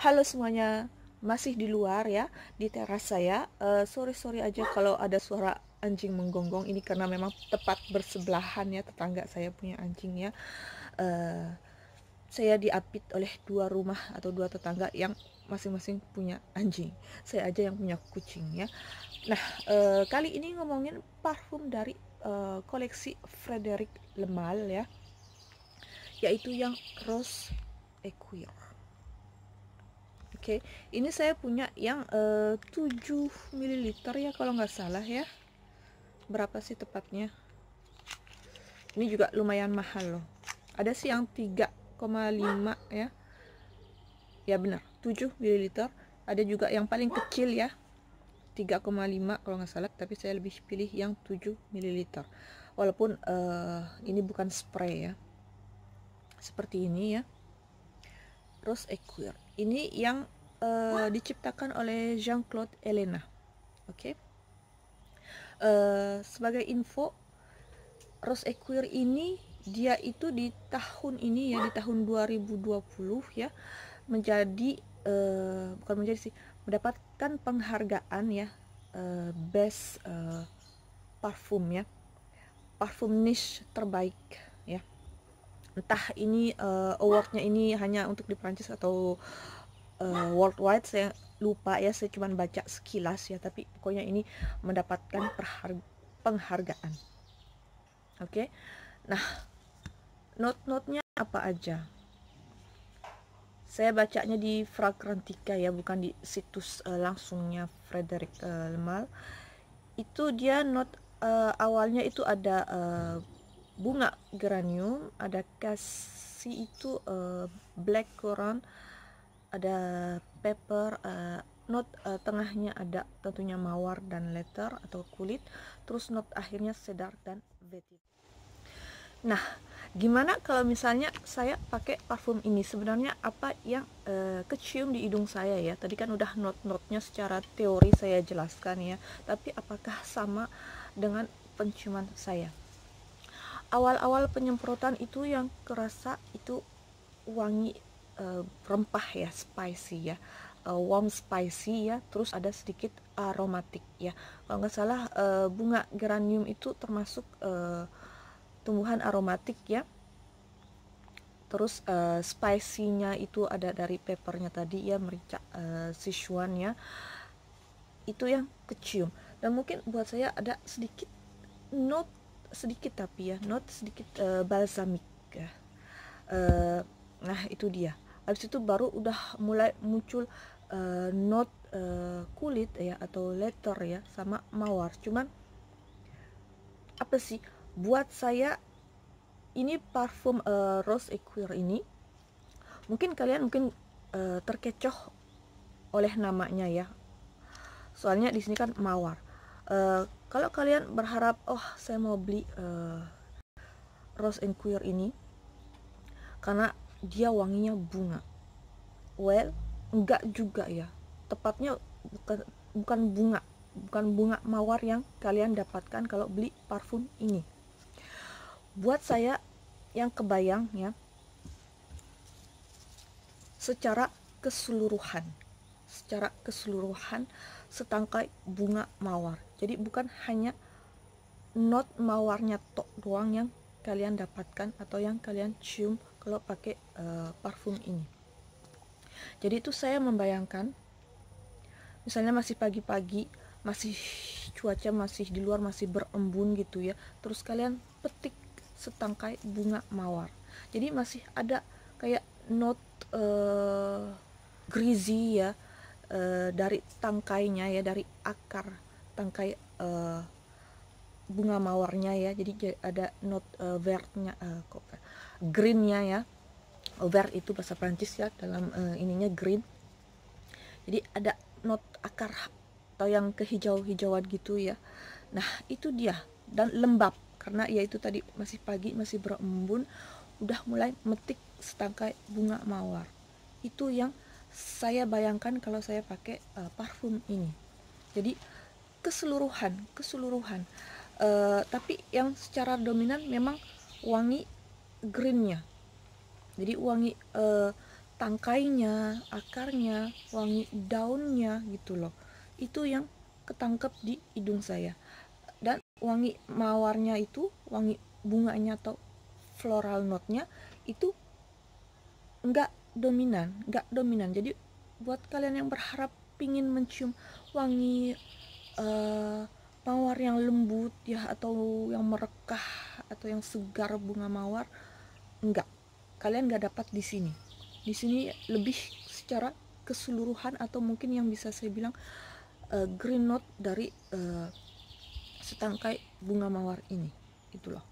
Halo semuanya, masih di luar ya, di teras saya. Sorry aja kalau ada suara anjing menggonggong. Ini karena memang tepat bersebelahan ya, tetangga saya punya anjing ya. Eh, saya diapit oleh dua rumah atau dua tetangga yang masing-masing punya anjing. Saya aja yang punya kucing ya. Nah, kali ini ngomongin parfum dari koleksi Frederic Lemal ya, yaitu yang Rose Equire. Oke, ini saya punya yang 7 ml ya kalau nggak salah ya. Berapa sih tepatnya? Ini juga lumayan mahal loh. Ada sih yang 3,5 ya. Ya benar, 7 ml. Ada juga yang paling kecil ya, 3,5 kalau nggak salah, tapi saya lebih pilih yang 7 ml. Walaupun ini bukan spray ya. Seperti ini ya. Rose Equire. Ini yang diciptakan oleh Jean-Claude Ellena. Oke. Sebagai info, Rose Equire ini dia itu di tahun ini ya, di tahun 2020 ya, menjadi bukan menjadi sih, mendapatkan penghargaan ya, best parfum ya, parfum niche terbaik ya. Entah ini awardnya ini hanya untuk di Prancis atau worldwide, saya lupa ya, saya cuma baca sekilas ya, tapi pokoknya ini mendapatkan penghargaan. Oke. Nah, note-notenya apa aja? Saya bacanya di Fragrantica ya, bukan di situs langsungnya Frederic Lemal. Itu dia note awalnya itu ada bunga geranium, ada kasih itu blackcurrant, ada pepper, note tengahnya ada tentunya mawar dan leather atau kulit, terus note akhirnya cedar dan vetiver. Nah, gimana kalau misalnya saya pakai parfum ini? Sebenarnya apa yang kecium di hidung saya ya? Tadi kan udah not-notnya secara teori saya jelaskan ya. Tapi apakah sama dengan penciuman saya? Awal-awal penyemprotan itu yang kerasa itu wangi rempah ya, spicy ya, warm spicy ya. Terus ada sedikit aromatik ya. Kalau nggak salah bunga geranium itu termasuk tumbuhan aromatik ya. Terus spicy-nya itu ada dari peppernya tadi ya, merica Sichuan ya, itu yang kecium. Dan mungkin buat saya ada sedikit note, sedikit tapi ya, note sedikit balsamik ya. Nah itu dia. Habis itu baru udah mulai muncul note kulit ya atau leather ya, sama mawar. Cuman apa sih, buat saya ini parfum Rose Equire ini, mungkin kalian terkecoh oleh namanya ya, soalnya di sini kan mawar. Kalau kalian berharap oh saya mau beli Rose Equire ini karena dia wanginya bunga, well enggak juga ya, tepatnya bukan bunga mawar yang kalian dapatkan kalau beli parfum ini. Buat saya yang kebayang ya, secara keseluruhan setangkai bunga mawar. Jadi bukan hanya not mawarnya tok doang yang kalian dapatkan atau yang kalian cium kalau pakai parfum ini. Jadi itu saya membayangkan misalnya masih pagi-pagi, masih cuaca masih di luar masih berembun gitu ya, terus kalian petik setangkai bunga mawar. Jadi masih ada kayak not greasy ya, dari tangkainya ya, dari akar tangkai bunga mawarnya ya. Jadi ada not vertnya, greennya ya. Vert itu bahasa Prancis ya, dalam ininya green. Jadi ada not akar atau yang kehijau-hijauan gitu ya. Nah itu dia, dan lembab karena ya itu tadi masih pagi masih berembun, udah mulai metik setangkai bunga mawar. Itu yang saya bayangkan kalau saya pakai parfum ini. Jadi keseluruhan tapi yang secara dominan memang wangi greennya. Jadi wangi tangkainya, akarnya, wangi daunnya gitu loh. Itu yang ketangkep di hidung saya. Dan wangi mawarnya itu, wangi bunganya atau floral note-nya itu nggak dominan. Jadi buat kalian yang berharap pingin mencium wangi mawar yang lembut ya, atau yang merekah atau yang segar bunga mawar, enggak, kalian nggak dapat di sini. Di sini lebih secara keseluruhan, atau mungkin yang bisa saya bilang green note dari setangkai bunga mawar ini, itu loh.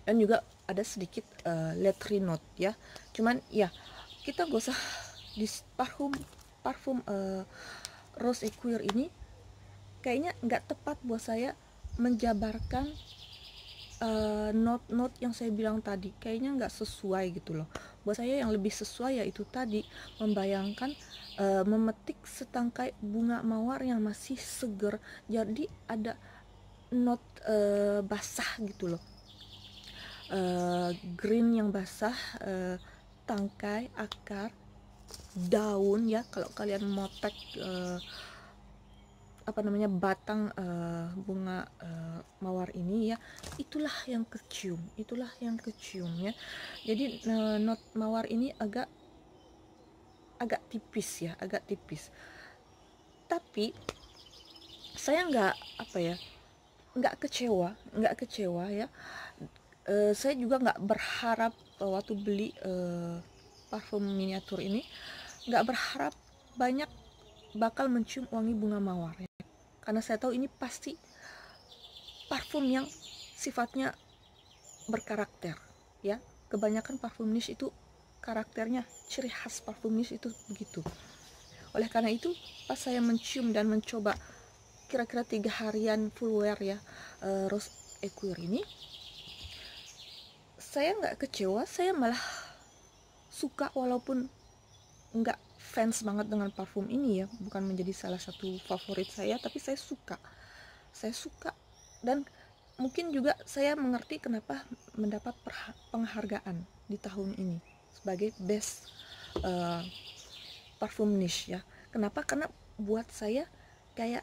Dan juga ada sedikit leathery note ya, cuman ya kita gak usah di parfum Rose Equire ini kayaknya nggak tepat buat saya menjabarkan note-note yang saya bilang tadi, kayaknya nggak sesuai gitu loh. Buat saya yang lebih sesuai yaitu tadi membayangkan memetik setangkai bunga mawar yang masih seger, jadi ada note basah gitu loh, green yang basah, tangkai, akar, daun ya, kalau kalian motek batang bunga mawar ini ya, itulah yang kecium ya. Jadi not mawar ini agak tipis ya, tapi saya nggak kecewa ya. Saya juga nggak berharap waktu beli parfum miniatur ini, nggak berharap banyak bakal mencium wangi bunga mawar ya. Karena saya tahu ini pasti parfum yang sifatnya berkarakter ya. Kebanyakan parfum niche itu karakternya, ciri khas parfum niche itu begitu. Oleh karena itu pas saya mencium dan mencoba kira-kira 3 harian full wear ya Rose Equire ini, saya nggak kecewa, saya malah suka. Walaupun nggak fans banget dengan parfum ini ya, bukan menjadi salah satu favorit saya, tapi saya suka. Dan mungkin juga saya mengerti kenapa mendapat penghargaan di tahun ini sebagai best parfum niche ya. Kenapa? Karena buat saya kayak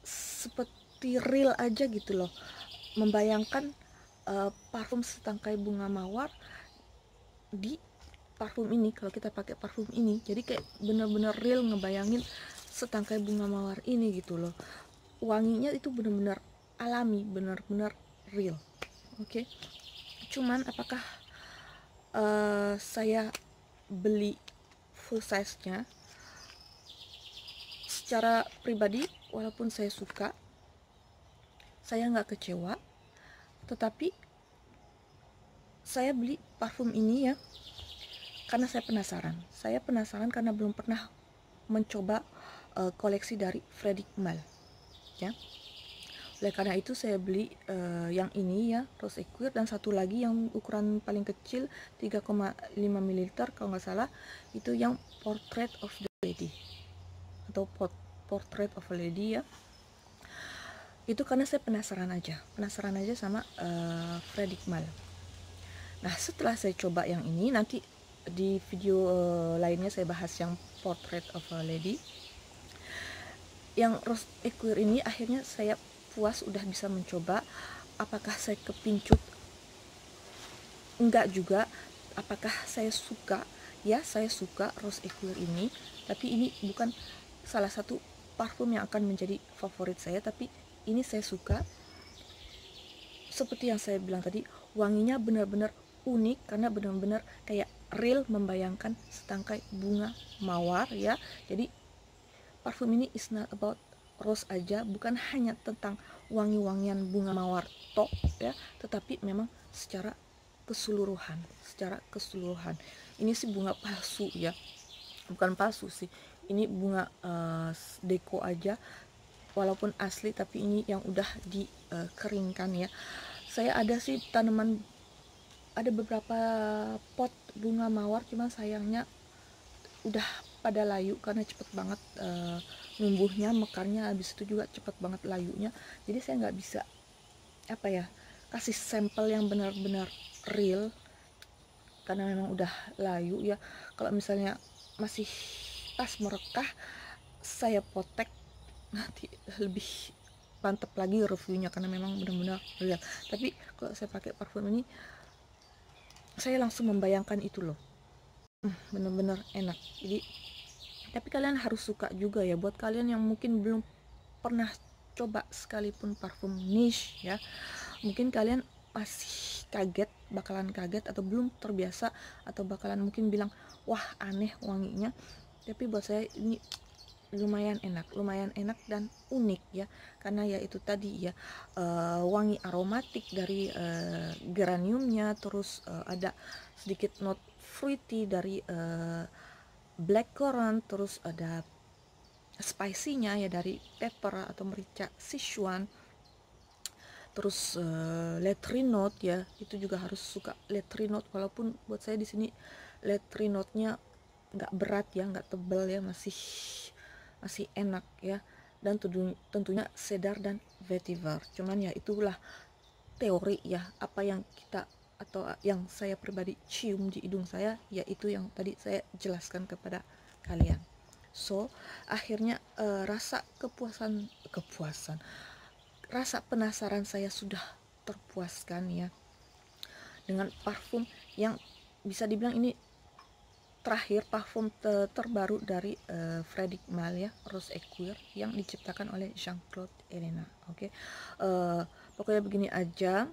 seperti real aja gitu loh, membayangkan parfum setangkai bunga mawar di parfum ini. Kalau kita pakai parfum ini, jadi kayak bener-bener real ngebayangin setangkai bunga mawar ini gitu loh. Wanginya itu bener-bener alami, bener-bener real. Oke. Cuman apakah saya beli full size nya? Secara pribadi walaupun saya suka, saya nggak kecewa, tetapi saya beli parfum ini ya karena saya penasaran karena belum pernah mencoba koleksi dari Frédéric Malle ya. Oleh karena itu saya beli yang ini ya, Rose Equire, dan satu lagi yang ukuran paling kecil 3,5 ml kalau nggak salah, itu yang Portrait of the Lady atau Portrait of a Lady ya. Itu karena saya penasaran aja sama Frédéric Malle. Nah setelah saya coba yang ini, nanti di video lainnya saya bahas yang Portrait of a Lady. Yang Rose Equire ini akhirnya saya puas, udah bisa mencoba. Apakah saya kepincut? Enggak juga. Apakah saya suka? Ya, saya suka Rose Equire ini, tapi ini bukan salah satu parfum yang akan menjadi favorit saya, tapi ini saya suka. Seperti yang saya bilang tadi, wanginya benar-benar unik karena benar-benar kayak real, membayangkan setangkai bunga mawar ya. Jadi parfum ini is not about rose aja, bukan hanya tentang wangi-wangian bunga mawar tok ya, tetapi memang secara keseluruhan. Ini sih bunga palsu ya, bukan palsu sih, ini bunga deko aja, walaupun asli, tapi ini yang udah dikeringkan ya. Saya ada sih ada beberapa pot bunga mawar, cuman sayangnya udah pada layu karena cepet banget numbuhnya, mekarnya, habis itu juga cepet banget layunya. Jadi saya nggak bisa kasih sampel yang benar-benar real karena memang udah layu ya. Kalau misalnya masih pas merekah, saya potek nanti lebih mantap lagi reviewnya, karena memang benar-benar real. Tapi kalau saya pakai parfum ini, saya langsung membayangkan itu loh, benar-benar enak. Jadi tapi kalian harus suka juga ya, buat kalian yang mungkin belum pernah coba sekalipun parfum niche ya, mungkin kalian masih kaget, bakalan kaget atau belum terbiasa, atau bakalan mungkin bilang wah aneh wanginya. Tapi buat saya ini lumayan enak dan unik ya, karena ya itu tadi ya, wangi aromatik dari geraniumnya, terus ada sedikit note fruity dari blackcurrant, terus ada spicy-nya ya dari pepper atau merica Sichuan, terus latrine note ya, itu juga harus suka latrine note, walaupun buat saya di sini latrine note-nya nggak berat ya, nggak tebal ya, masih enak ya. Dan tentunya cedar dan vetiver, cuman ya itulah teori ya, apa yang kita atau yang saya pribadi cium di hidung saya, yaitu yang tadi saya jelaskan kepada kalian. So akhirnya rasa rasa penasaran saya sudah terpuaskan ya, dengan parfum yang bisa dibilang ini terakhir, parfum terbaru dari Frédéric Malle ya, Rose Ecuir, yang diciptakan oleh Jean-Claude Ellena. Oke, pokoknya begini aja,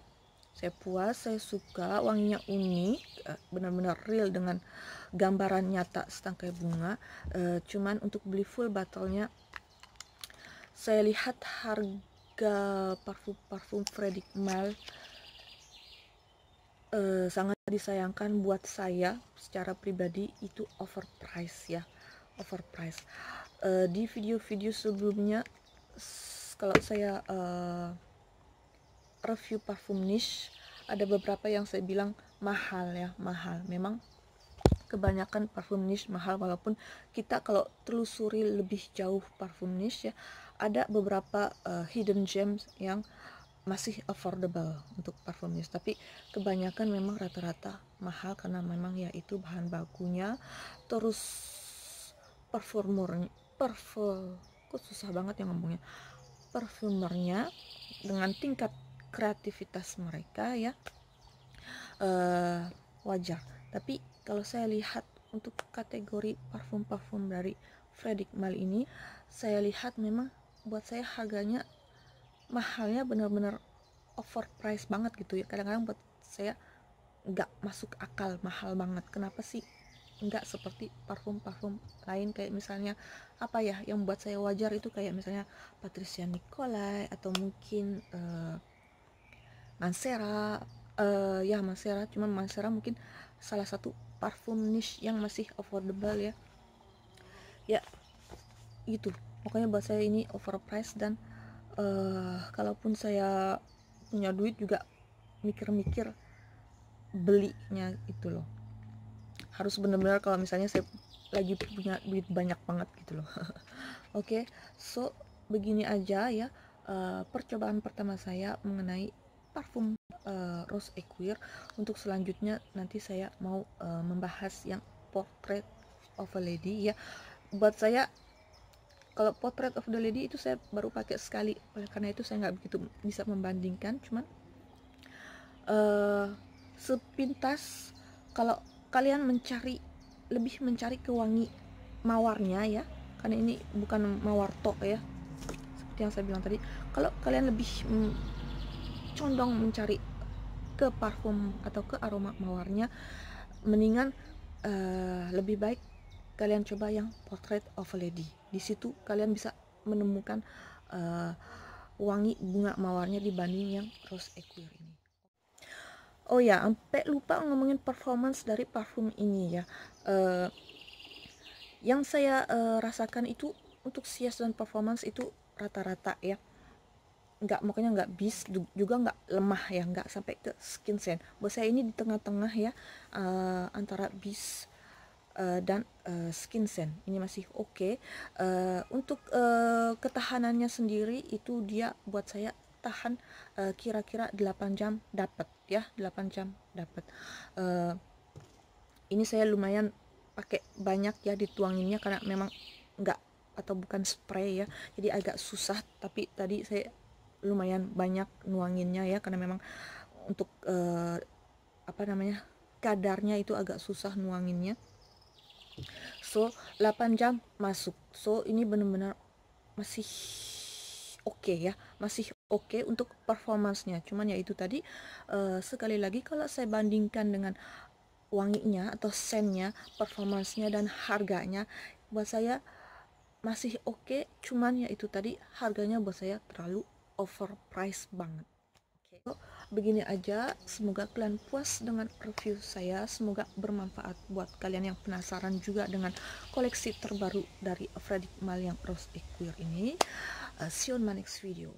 saya puas, saya suka, wanginya unik, benar-benar real dengan gambaran nyata setangkai bunga. Cuman untuk beli full botolnya, saya lihat harga parfum Frédéric Malle sangat disayangkan buat saya secara pribadi, itu overprice ya, overprice. Di video-video sebelumnya kalau saya review parfum niche, ada beberapa yang saya bilang mahal ya, mahal. Memang kebanyakan parfum niche mahal, walaupun kita kalau telusuri lebih jauh parfum niche ya, ada beberapa hidden gems yang masih affordable untuk parfum niche. Tapi kebanyakan memang rata-rata mahal, karena memang ya itu bahan bakunya, terus kok susah banget ya ngomongnya, parfumernya dengan tingkat kreativitas mereka ya, wajar. Tapi kalau saya lihat untuk kategori parfum-parfum dari Frédéric Malle ini, saya lihat memang buat saya harganya mahalnya benar-benar overpriced banget gitu ya. Kadang-kadang buat saya nggak masuk akal, mahal banget. Kenapa sih nggak seperti parfum-parfum lain, kayak misalnya apa ya yang buat saya wajar, itu kayak misalnya Patricia Nicolai, atau mungkin Mancera, ya Mancera. Cuman Mancera mungkin salah satu parfum niche yang masih affordable ya, ya gitu. Pokoknya buat saya ini overpriced, dan kalaupun saya punya duit juga mikir-mikir belinya itu loh. Harus bener-bener kalau misalnya saya lagi punya duit banyak banget gitu loh. Oke, so begini aja ya, percobaan pertama saya mengenai parfum Rose Ecuir. Untuk selanjutnya nanti saya mau membahas yang Portrait of a Lady ya. Buat saya kalau Portrait of the Lady itu saya baru pakai sekali, oleh karena itu saya nggak begitu bisa membandingkan. Cuman sepintas kalau kalian lebih mencari ke wangi mawarnya ya, karena ini bukan mawar tok ya, seperti yang saya bilang tadi. Kalau kalian lebih condong mencari ke parfum atau ke aroma mawarnya, mendingan lebih baik kalian coba yang Portrait of a Lady. Di situ kalian bisa menemukan wangi bunga mawarnya dibanding yang Rose Ecuir ini. Oh ya, sampai lupa ngomongin performance dari parfum ini ya. Yang saya rasakan itu untuk sias dan performance itu rata-rata ya. Makanya nggak bis, juga nggak lemah ya, nggak sampai ke skin scent. Buat saya ini di tengah-tengah ya, antara bis dan skin scent. Ini masih oke. Untuk ketahanannya sendiri itu dia buat saya tahan kira-kira 8 jam dapat ya, 8 jam dapat. Ini saya lumayan pakai banyak ya dituanginnya, karena memang enggak atau bukan spray ya, jadi agak susah. Tapi tadi saya lumayan banyak nuanginnya ya, karena memang untuk apa namanya, kadarnya itu agak susah nuanginnya. So 8 jam masuk. So ini benar-benar masih oke ya, masih oke untuk performancenya. Cuman ya itu tadi, sekali lagi kalau saya bandingkan dengan wanginya atau scentnya, performancenya dan harganya, buat saya masih oke. Cuman ya itu tadi, harganya buat saya terlalu overpriced banget. So, begini aja, semoga kalian puas dengan review saya, semoga bermanfaat buat kalian yang penasaran juga dengan koleksi terbaru dari Fredrik Malle yang Rose Equire ini. See you on my next video.